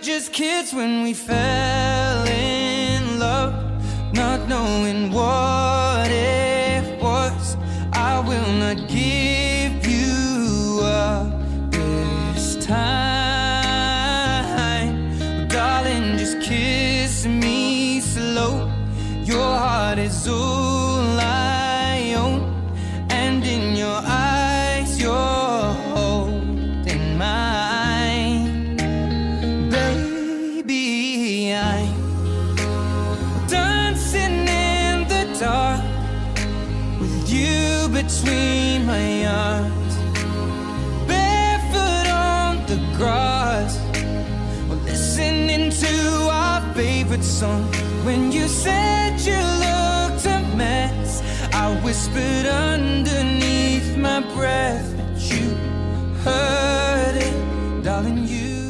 just kids when we fell in love, not knowing what it was. I will not give you up this time. Darling, just kiss me slow. Your heart is all I own, and in your eyes you're holding mine. Baby, I'm dancing in the dark with you between my arms, barefoot on the grass, or listening to our favorite song. When you said you looked a mess, I whispered underneath my breath, but you heard it, darling, you